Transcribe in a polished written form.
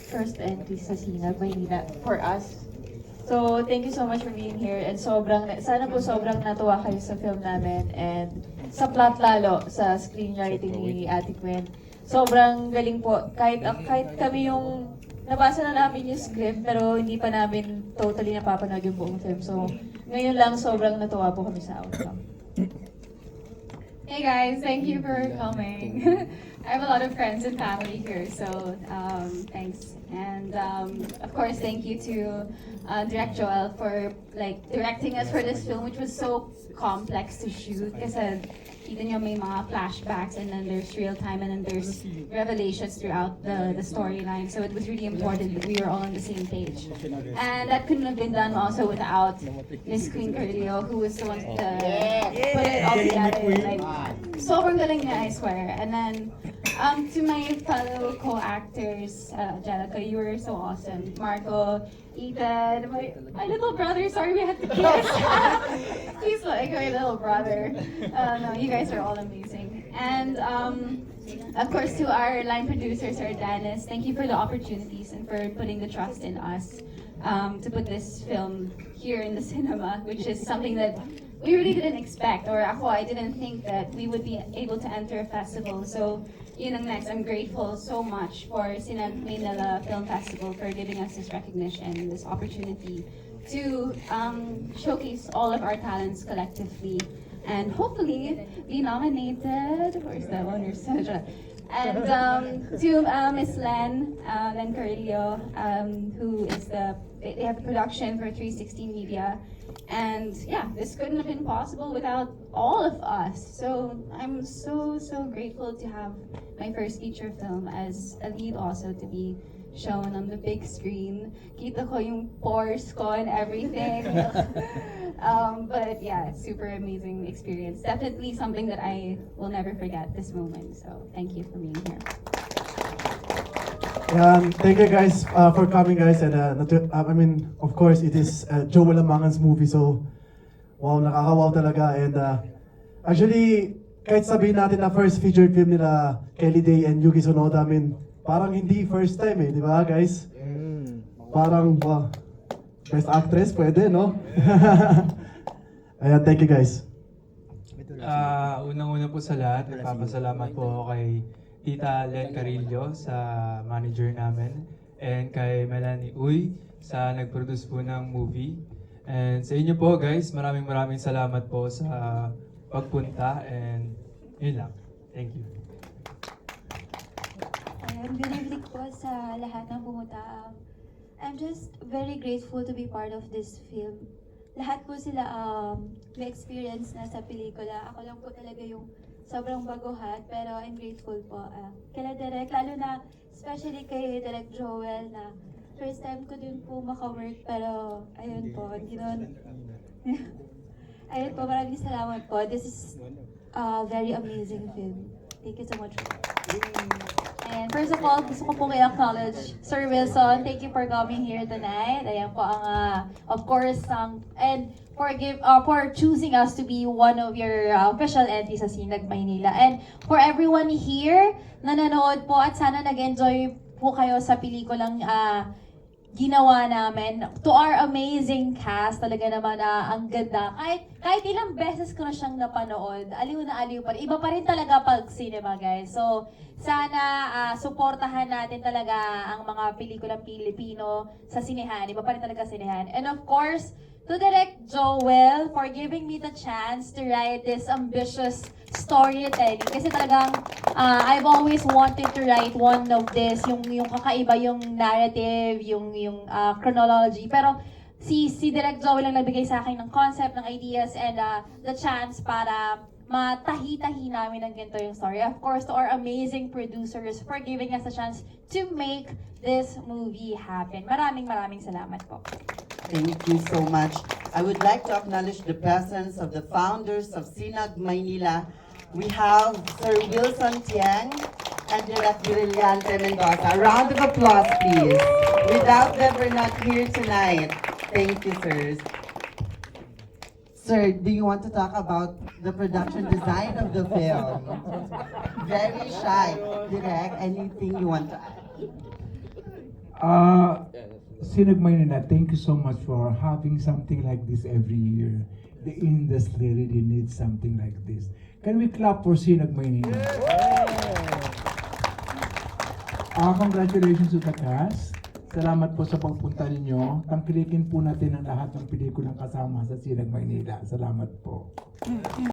first entry sa Sinag, Maynila for us. So, thank you so much for being here and sana po sobrang natuwa kayo sa film namin and sa plot lalo, sa screenwriting ni Ate Gwen. Sobrang galing po. Kahit kami yung nabasa na namin yung script pero hindi pa namin totally napapanood yung buong film. So, ngayon lang sobrang natuwa po kami sa outcome. Hey guys, thank you for coming. I have a lot of friends and family here, so thanks. And of course, thank you to Direct Joel for directing us for this film, which was so complex to shoot. Kasi kita nyo may mga flashbacks and then there's real time and then there's revelations throughout the storyline. So it was really important that we were all on the same page. And that couldn't have been done also without Miss Queen Carrillo, who was the one to put it all together. Like, sobrang galing niya, I swear. And then to my fellow co-actors, Angelica, you were so awesome. Marco, Ethan, my little brother, sorry we had to kiss. He's like my little brother. No, you guys are all amazing. And of course to our line producer, Sir Dennis, thank you for the opportunities and for putting the trust in us to put this film here in the cinema, which is something that we really didn't expect, or I didn't think that we would be able to enter a festival. So, yun ang next. I'm grateful so much for Sinag Manila Film Festival for giving us this recognition and this opportunity to showcase all of our talents collectively and hopefully be nominated. Where's the winner? And to Miss Len Carrillo, who is they have the production for 316 Media. And yeah, this couldn't have been possible without all of us. So I'm so grateful to have my first feature film as a lead, also to be shown on the big screen. Kita ko yung pores ko and everything. But yeah, super amazing experience. Definitely something that I will never forget this moment. So thank you for being here. Thank you guys for coming, guys. And I mean, of course, it is Joel Amangan's movie, so wow, nakakawaw talaga. And actually, kahit sabihin natin na first feature film nila Kelly Day and Yuki Tsunoda, I mean, parang hindi first time di ba, guys? Parang, wow, best actress, pwede, no? Ayan, thank you, guys. Unang-una po sa lahat, nagpapasalamat po ako kay Tita Len Carrillo sa manager namin and kay Melanie Uy sa nag-produce po ng movie. And sa inyo po guys, maraming salamat po sa pagpunta and yun lang. Thank you. Good evening po sa lahat ng pumunta. I'm just very grateful to be part of this film. Lahat po sila may experience na sa pelikula. Ako lang po talaga yung sobrang baguhan, pero I'm grateful po. Kila Direk, lalo na especially kay Direk Joel na first time ko din po maka-work, pero ayun po, hindi nun. Ayun po, maraming salamat po. This is a very amazing film. Thank you so much. And first of all, gusto ko pong i-acknowledge Sir Wilson. Thank you for coming here tonight. Ayan po ang, of course, and for choosing us to be one of your official entries sa Sinag Maynila. And for everyone here na nanood po at sana nag-enjoy po kayo sa pelikulang ginawa namin. To our amazing cast, talaga naman ang ganda. Kahit ilang beses ko na siyang napanood, aliw na aliw pa rin. Iba pa rin talaga pag cinema, guys. So, sana suportahan natin talaga ang mga pelikulang Pilipino sa sinehan. Iba pa rin talaga sinehan. And of course, to Direct Joel for giving me the chance to write this ambitious storytelling. Kasi talagang I've always wanted to write one of this, yung kakaiba yung narrative, yung chronology. Pero si Direct Joel lang nagbigay sa akin ng concept, ng ideas, and the chance para matahi-tahi namin ng ganito yung story. Of course, to our amazing producers for giving us a chance to make this movie happen. Maraming salamat po. Thank you so much. I would like to acknowledge the presence of the founders of Sinag Maynila. We have Sir Wilson Tiang and Direct Brillante Mendoza. A round of applause, please. Without them, we're not here tonight. Thank you, sirs. Sir, do you want to talk about the production design of the film? Very shy. Direct, anything you want to add? Sinag Maynila, thank you so much for having something like this every year. The industry really needs something like this. Can we clap for Sinag Maynila? Congratulations to the cast. Salamat po sa pagpunta ninyo. Tangkilikin po natin ang lahat ng pelikulang kasama sa Sinag Maynila. Salamat po.